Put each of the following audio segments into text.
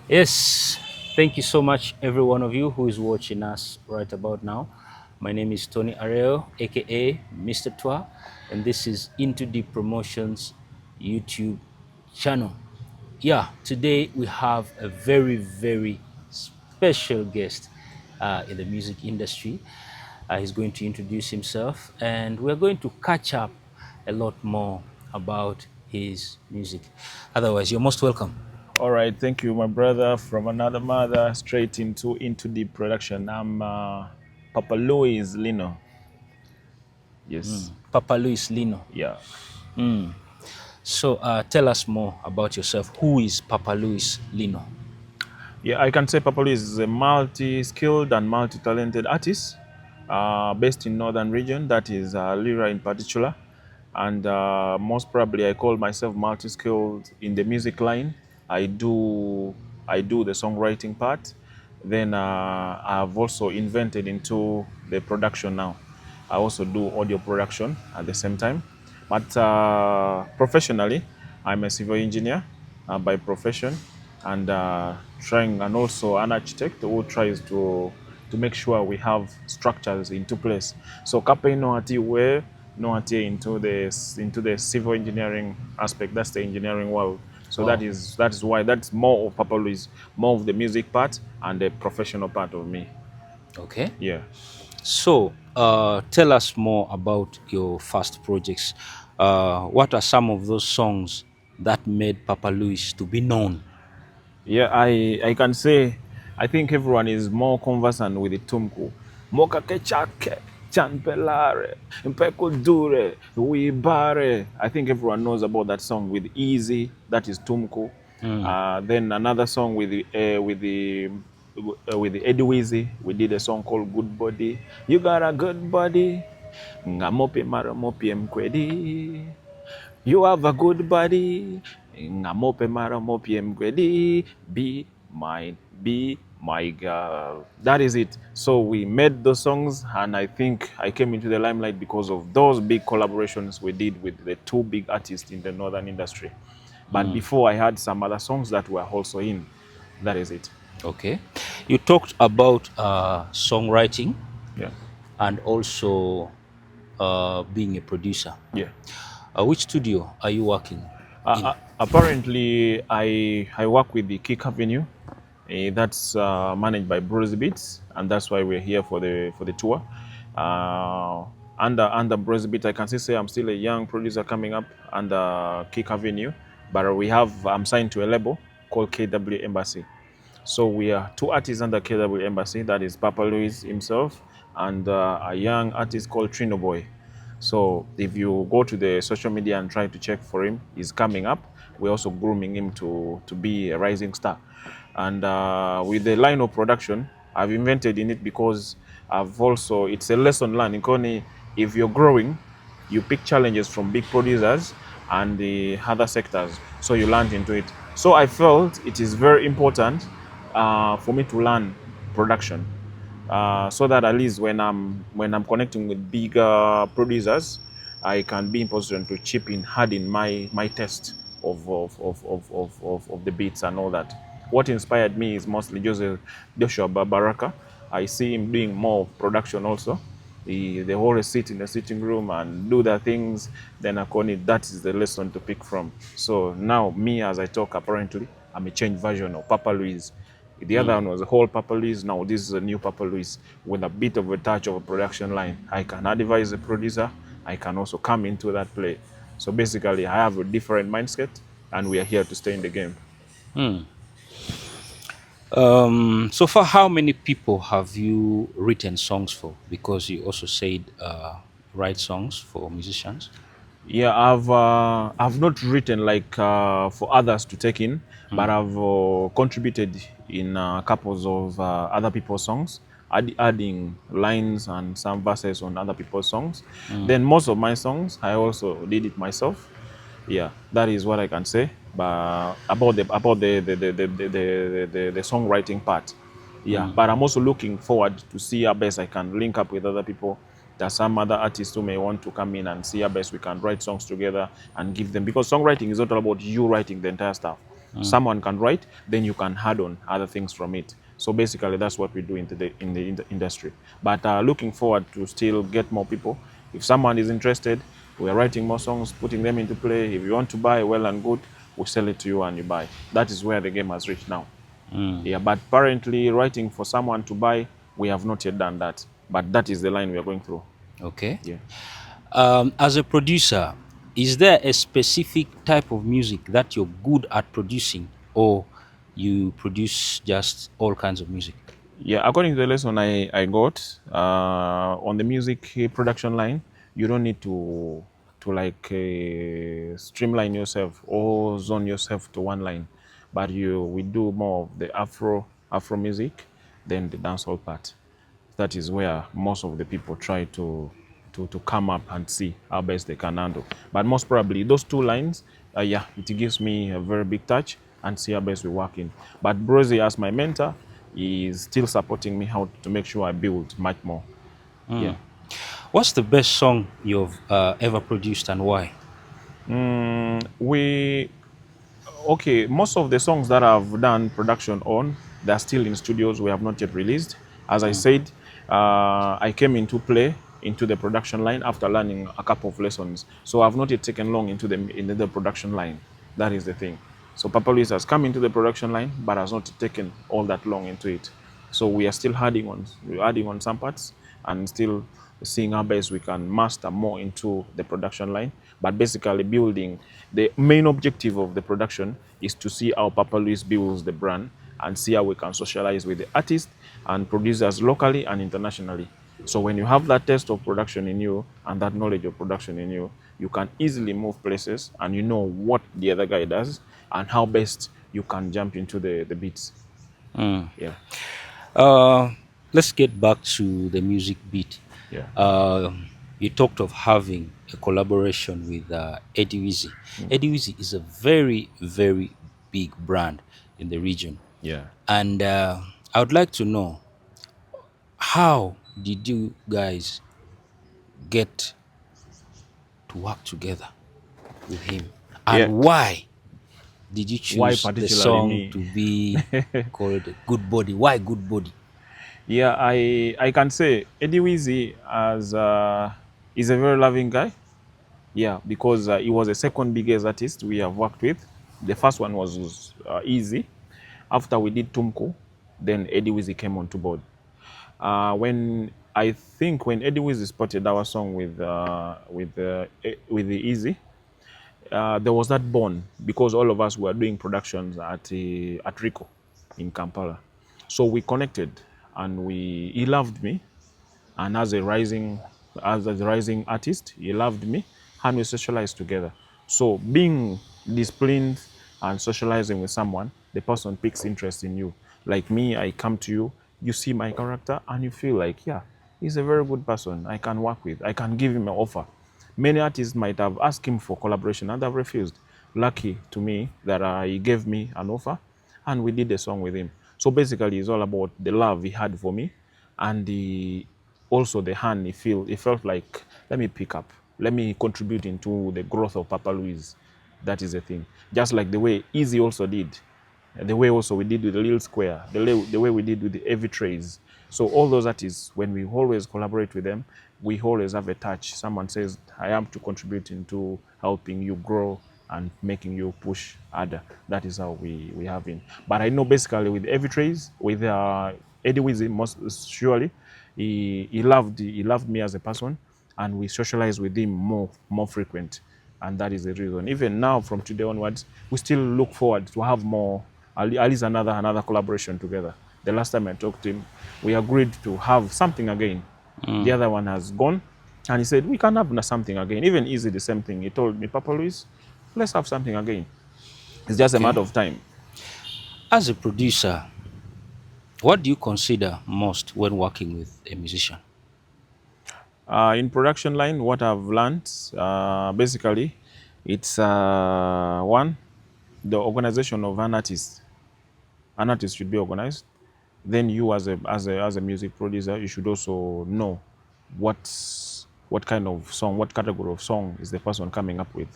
Yes, thank you so much, every one of you who is watching us right about now. My name is Tony Areo, aka Mr. Twa, and this is Into Deep Promotions YouTube channel. Yeah, today we have a very, very special guest in the music industry. He's going to introduce himself, and we're going to catch up a lot more about his music. Otherwise, you're most welcome. All right, thank you, my brother. From another mother, straight into the production. I'm Papa Louis Lino. Yes, Papa Luis Lino. yeah, So tell us more about yourself. Who is Papa Luis Lino? yeah. I can say Papa Louis is a multi-skilled and multi-talented artist, based in northern region. That is Lira in particular, and most probably I call myself multi-skilled in the music line. I do I do the songwriting part. Then I've also invented into the production now. I also do audio production at the same time. But professionally, I'm a civil engineer by profession, and trying and also an architect who tries to make sure we have structures into place. So Kape no ati we no ati into the civil engineering aspect. That's the engineering world. So Wow. that is why that's more of Papa Louis, more of the music part and the professional part of me. Okay. Yeah. So tell us more about your first projects. What are some of those songs that made Papa Luis to be known? Yeah, I can say I think everyone is more conversant with the Tumku. Moka kechake, chanpelare, mpeko dure, wibare. I think everyone knows about that song with Easy, that is Tumku. Then another song with the Eddie Weezy. We did a song called Good Body. You got a good body. Ngamope mara mopi mkwedi. You have a good body. Ngamope mara mopi mkwedi. Be my girl. That is it. So we made those songs, and I think I came into the limelight because of those big collaborations we did with the two big artists in the northern industry. But before, I had some other songs that were also in. That is it. Okay. You talked about songwriting Yeah. and also being a producer. Yeah. Which studio are you working in? Apparently, I work with the Kick Avenue. That's managed by Bruce Beats, and that's why we're here for the tour. Uh, under Bruce Beats, I can still say I'm still a young producer coming up under Kick Avenue, but I'm signed to a label called KW Embassy. So we are two artists under KW Embassy. That is Papa Louis himself and a young artist called Trino Boy. So if you go to the social media and try to check for him, he's coming up. We're also grooming him to be a rising star. And with the line of production, I've invented in it because it's a lesson learned. Ikoni, if you're growing, you pick challenges from big producers and the other sectors, so you learn into it. So I felt it is very important for me to learn production, so that at least when I'm connecting with bigger producers, I can be in position to chip in, hard in my test of the beats and all that. What inspired me is mostly Joshua Baraka. I see him doing more of production also. They always sit in the sitting room and do their things. Then Akoni, that is the lesson to pick from. So now, me as I talk, apparently, I'm a changed version of Papa Louis. The other one was a whole Papa Louis. Now this is a new Papa Louis with a bit of a touch of a production line. I can advise the producer. I can also come into that play. So basically, I have a different mindset, and we are here to stay in the game. So far, how many people have you written songs for? Because you also said write songs for musicians. Yeah, I've not written like for others to take in, but I've contributed in couples of other people's songs, adding lines and some verses on other people's songs. Then most of my songs, I also did it myself. Yeah, that is what I can say. But about the songwriting part. Yeah, but I'm also looking forward to see how best I can link up with other people. There's some other artists who may want to come in and see how best we can write songs together and give them, because songwriting is not all about you writing the entire stuff. Someone can write, then you can add on other things from it. So basically, that's what we do in the industry. But looking forward to still get more people. If someone is interested, we are writing more songs, putting them into play. If you want to buy, well and good, we sell it to you and you buy. That is where the game has reached now. Yeah, but currently writing for someone to buy, we have not yet done that. But that is the line we are going through. Okay. Yeah. As a producer, is there a specific type of music that you're good at producing, or you produce just all kinds of music? Yeah, according to the lesson I got on the music production line, you don't need to like streamline yourself or zone yourself to one line, but we do more of the Afro music than the dancehall part. That is where most of the people try to come up and see how best they can handle. But most probably those two lines, yeah, it gives me a very big touch and see how best we work in. But Brozy, as my mentor, is still supporting me how to make sure I build much more. Yeah. What's the best song you've ever produced and why? We okay, most of the songs that I've done production on, they're still in studios. We have not yet released. As I said, I came into play into the production line after learning a couple of lessons. So I've not yet taken long into the production line. That is the thing. So Papa Luis has come into the production line, but has not taken all that long into it. So we are still we're adding on some parts and still seeing how best we can master more into the production line. But basically building, the main objective of the production is to see how Papa Luis builds the brand and see how we can socialize with the artists and producers locally and internationally. So when you have that taste of production in you and that knowledge of production in you, you can easily move places and you know what the other guy does and how best you can jump into the beats. Yeah. Uh, let's get back to the music beat. Yeah. You talked of having a collaboration with Eddie Wizzy. Eddie Wizzy is a very, very big brand in the region. Yeah. And I would like to know, how did you guys get to work together with him? And Yeah. why did you Why choose the particularly song me? to be called Good Body? Why Good Body? Yeah, I can say Eddie Wizzy is a very loving guy. Yeah, because he was the second biggest artist we have worked with. The first one was Easy. After we did Tumku, then Eddie Wizzy came on to board. When I think when Eddie Wizzy spotted our song with the Easy, there was that bond because all of us were doing productions at Rico in Kampala. So we connected and he loved me, and as a rising artist, he loved me and we socialized together. So being disciplined and socializing with someone, the person picks interest in you. Like me, I come to you, you see my character and you feel like, yeah, he's a very good person I can work with. I can give him an offer. Many artists might have asked him for collaboration and I've refused. Lucky to me that he gave me an offer and we did a song with him. So basically, it's all about the love he had for me and also the hand he felt like, let me pick up, let me contribute into the growth of Papa Luis. That is the thing. Just like the way Easy also did, the way also we did with the Lil Square, the way we did with the Heavy Trays. So all those artists, when we always collaborate with them, we always have a touch. Someone says, I am to contribute into helping you grow and making you push harder. That is how we have been. But I know basically with Heavy Trays, with Eddie Wizzy, most surely, he loved me as a person, and we socialize with him more frequent, and that is the reason. Even now, from today onwards, we still look forward to have more, at least another collaboration together. The last time I talked to him, we agreed to have something again. The other one has gone, and he said we can have something again. Even Easy, the same thing. He told me, Papa Luis, let's have something again. It's just a matter of time. As a producer, what do you consider most when working with a musician? In production line, what I've learned, basically, it's one, the organization of an artist. An artist should be organized. Then you, as a music producer, you should also know what kind of song, what category of song is the person coming up with.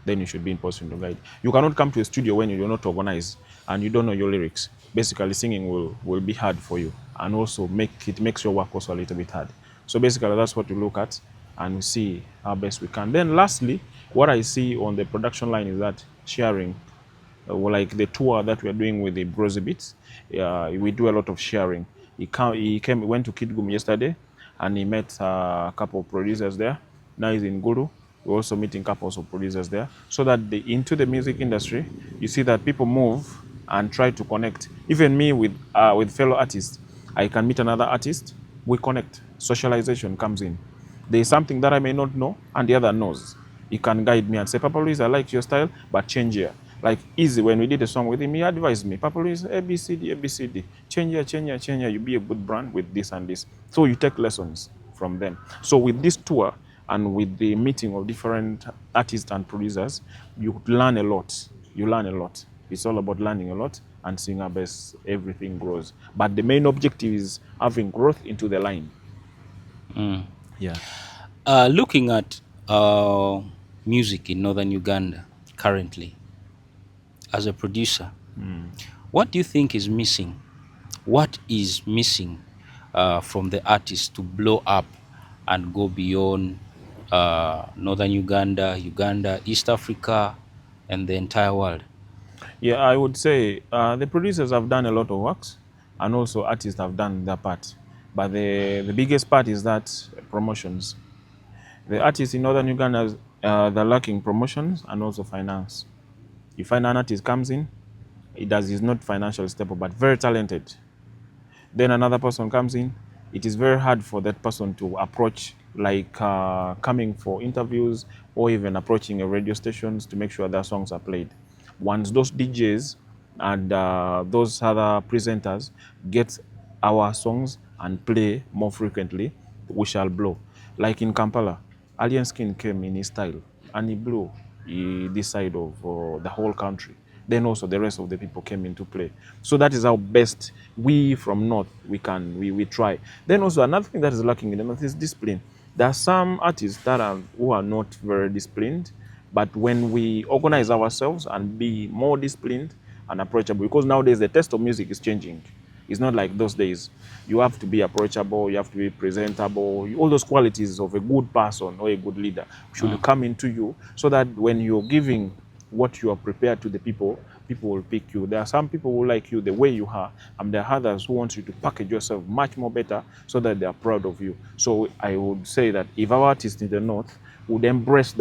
then you should be in position to guide. You cannot come to a studio when you do not organize and you don't know your lyrics. Basically, singing will be hard for you, and also makes your work also a little bit hard. So basically, that's what we look at and we see how best we can. Then lastly, what I see on the production line is that sharing. Like the tour that we are doing with the Brosy Beats, we do a lot of sharing. He went to Kidgum yesterday, and he met a couple of producers there. Now he's in Guru. We're also meeting couples of producers there, so that into the music industry, you see that people move and try to connect. Even me with fellow artists, I can meet another artist, we connect. Socialization comes in. There is something that I may not know, and the other knows. He can guide me and say, Papa Luis, I like your style, but change here. Like Easy, when we did a song with him, he advised me, Papa Luis, ABCD, ABCD, change here, change here, change here. You be a good brand with this and this. So you take lessons from them. So with this tour and with the meeting of different artists and producers, you learn a lot. You learn a lot. It's all about learning a lot and seeing how best everything grows. But the main objective is having growth into the line. Yeah. Looking at music in northern Uganda currently, as a producer, what do you think is missing? What is missing from the artist to blow up and go beyond northern Uganda, Uganda, East Africa, and the entire world? Yeah, I would say the producers have done a lot of works, and also artists have done their part. But the biggest part is that promotions. The artists in northern Uganda, they're lacking promotions and also finance. You find an artist comes in, he's not financially stable, but very talented. Then another person comes in, it is very hard for that person to approach, like coming for interviews or even approaching a radio stations to make sure their songs are played. Once those DJs and those other presenters get our songs and play more frequently, we shall blow. Like in Kampala, Alien Skin came in his style and he blew this side of the whole country. Then also the rest of the people came into play. So that is how best we from North we try. Then also another thing that is lacking in the North is discipline. There are some artists who are not very disciplined, but when we organize ourselves and be more disciplined and approachable, because nowadays the taste of music is changing. It's not like those days. You have to be approachable, you have to be presentable. All those qualities of a good person or a good leader should come into you, so that when you're giving what you are prepared to the people, people will pick you. There are some people who like you the way you are, and there are others who want you to package yourself much more better so that they are proud of you. So I would say that if our artists in the North would embrace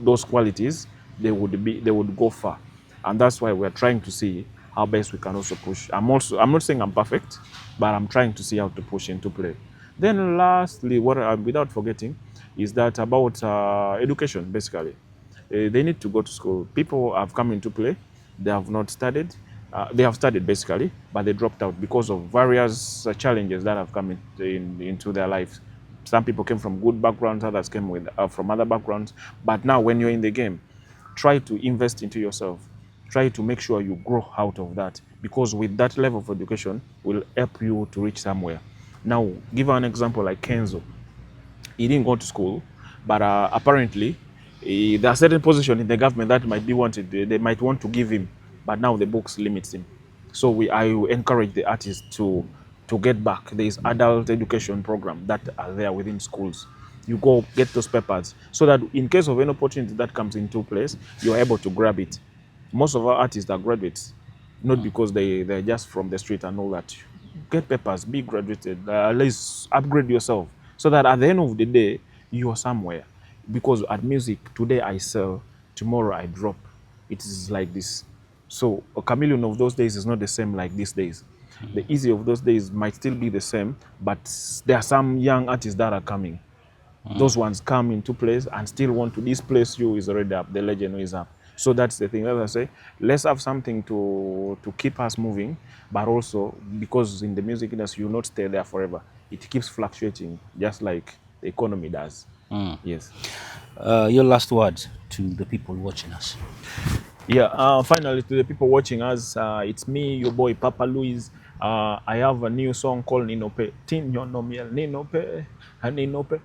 those qualities, they would go far. And that's why we're trying to see how best we can also push. I'm not saying I'm perfect, but I'm trying to see how to push into play. Then lastly, without forgetting, is that about education, basically. They need to go to school. People have come into play. They have not studied. They have studied, basically, but they dropped out because of various challenges that have come into their lives. Some people came from good backgrounds, others came from other backgrounds. But now when you're in the game, try to invest into yourself. Try to make sure you grow out of that, because with that level of education will help you to reach somewhere. Now, give an example like Kenzo. He didn't go to school, but apparently there are certain positions in the government that might be wanted. They might want to give him, but now the books limits him. So I encourage the artists to get back. There is adult education program that are there within schools. You go get those papers, so that in case of any opportunity that comes into place, you're able to grab it. Most of our artists are graduates, not because they're just from the street and all that. Get papers, be graduated, let's upgrade yourself, so that at the end of the day, you are somewhere. Because at music, today I sell, tomorrow I drop. It is like this. So a chameleon of those days is not the same like these days. The Easy of those days might still be the same, but there are some young artists that are coming. Those ones come into place and still want to displace you is already up. The legend is up. So that's the thing. As I say, let's have something to keep us moving, but also because in the music industry, you will not stay there forever. It keeps fluctuating, just like the economy does. Yes. Your last words to the people watching us. Yeah, finally, to the people watching us, it's me, your boy Papa Luis. I have a new song called Ninope. Tin Yonomiel Ninope. And Ninope.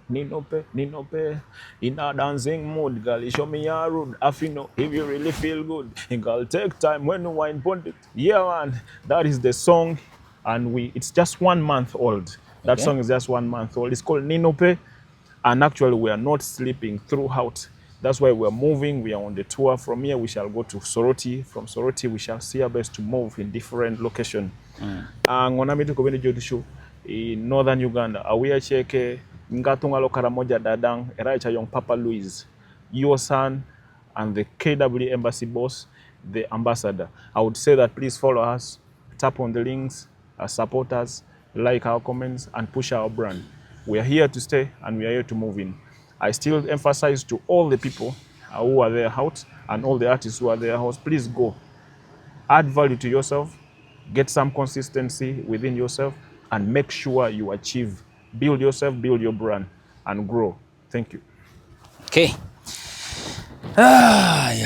In a dancing mood, girl, you show me your rude. If you know, if you really feel good, girl, take time when you wine put it. Yeah, man, that is the song, and it's just 1 month old. That Okay. song is just 1 month old. It's called Ninope, and actually we are not sleeping throughout. That's why we're moving. We are on the tour. From here, we shall go to Soroti. From Soroti, we shall see our best to move in different locations. Ngona mitu kubeni jodishu in northern Uganda. Awia cheke ngatunga lokara moja dadang eraicha young Papa Louis, your son, and the KW embassy boss, the ambassador. I would say that please follow us, tap on the links, support us, like our comments, and push our brand. We are here to stay and we are here to move in. I still emphasize to all the people who are there out and all the artists who are there out, please go. Add value to yourself, get some consistency within yourself, and make sure you achieve. Build yourself, build your brand, and grow. Thank you. Okay.